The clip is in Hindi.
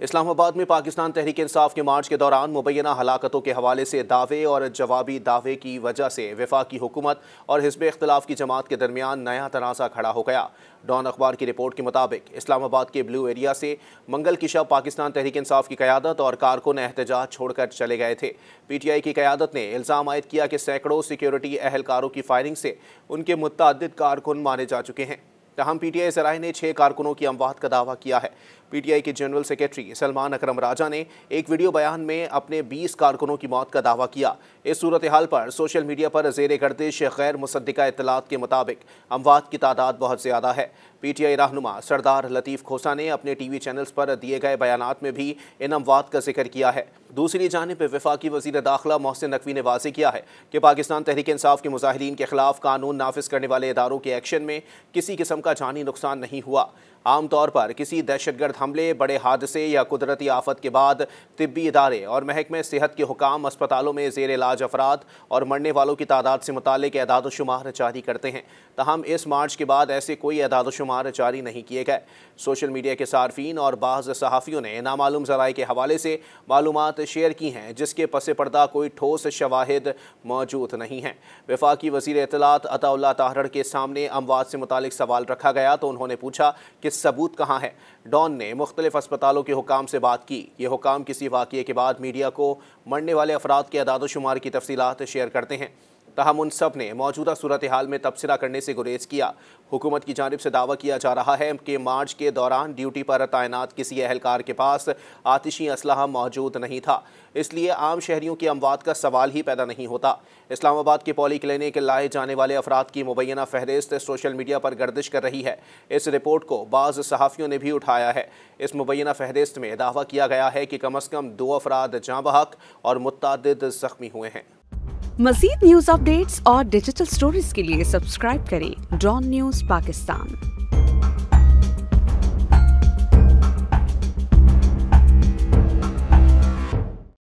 इस्लामाबाद में पाकिस्तान तहरीक इंसाफ के मार्च के दौरान मुबैना हलाकतों के हवाले से दावे और जवाबी दावे की वजह से वफाकी हुकूमत और हिज़्ब इख्तिलाफ की जमात के दरमियान नया तनाज़ा खड़ा हो गया। डॉन अखबार की रिपोर्ट के मुताबिक इस्लामाबाद के ब्लू एरिया से मंगल की शब पाकिस्तान तहरीक इंसाफ की क़यादत और कारकुन एहतजाज छोड़कर चले गए थे। PTI की क़यादत ने इल्ज़ाम आयद किया कि सैकड़ों सिक्योरिटी एहलकारों की फायरिंग से उनके मुतअद्दिद कारकुन मारे जा चुके हैं। तहम PTI ज़राए ने 6 कारकुनों की अमवात का दावा किया है। PTI के जनरल सेक्रेटरी सलमान अकरम राजा ने एक वीडियो बयान में अपने 20 कारकुनों की मौत का दावा किया। इस सूरत हाल पर सोशल मीडिया पर ज़ेर गर्दिश गैर मुसद्दिका इत्तलात के मुताबिक अमवात की तादाद बहुत ज़्यादा है। PTI रहनुमा सरदार लतीफ़ खोसा ने अपने TV चैनल्स पर दिए गए बयानात में भी इन अमवात का जिक्र किया है। दूसरी जानिब वफाकी वज़ीर दाखिला मोहसिन नकवी ने वाज़ेह किया है कि पाकिस्तान तहरीक इंसाफ के मुजाहिरीन के खिलाफ कानून नाफिज करने वाले इदारों के एक्शन में किसी किस्म का जानी नुकसान नहीं हुआ। आमतौर पर किसी दहशतगर्द हमले, बड़े हादसे या कुदरती आफत के बाद तिब्बी इदारे और महकमे सेहत के हुकाम अस्पतालों में ज़ेर इलाज अफराद और मरने वालों की तादाद से मुतालिक एदाद शुमार जारी करते हैं। तहम इस मार्च के बाद ऐसे कोई एदाद शुमार जारी नहीं किए गए। सोशल मीडिया के सार्फिन और बाज़ सहाफ़ियों ने नामालूम ज़राए के हवाले से मालूमात शेयर की हैं जिसके पस पर्दा कोई ठोस शवाहिद मौजूद नहीं हैं। वफाकी वज़ीर इत्तलात अताउल्लाह ताहर के सामने अमवात से मुतालिक सवाल रखा गया तो उन्होंने पूछा कि सबूत कहाँ है। डॉन ने मुख्तलिफ अस्पतालों के हुकाम से बात की। ये हुकाम किसी वाक़ये के बाद मीडिया को मरने वाले अफराद के अदाद शुमार की तफसीलात शेयर करते हैं। तहम उन सब ने मौजूदा सूरत हाल में तबसरा करने से गुरेज किया। हुकूमत की जानिब से दावा किया जा रहा है कि मार्च के दौरान ड्यूटी पर तैनात किसी एहलकार के पास आतिशी असलहा मौजूद नहीं था, इसलिए आम शहरियों की अमवात का सवाल ही पैदा नहीं होता। इस्लामाबाद के पॉली क्लिनिक लाए जाने वाले अफराद की मुबैना फहरिस्त सोशल मीडिया पर गर्दिश कर रही है। इस रिपोर्ट को बाज़ सहाफ़ियों ने भी उठाया है। इस मुबैना फहरिस्त में दावा किया गया है कि कम अज़ कम 2 अफराद जाँ बहक और मुतअद्दिद ज़ख्मी हुए हैं। मज़ीद न्यूज़ अपडेट्स और डिजिटल स्टोरीज के लिए सब्सक्राइब करें डॉन न्यूज़ पाकिस्तान।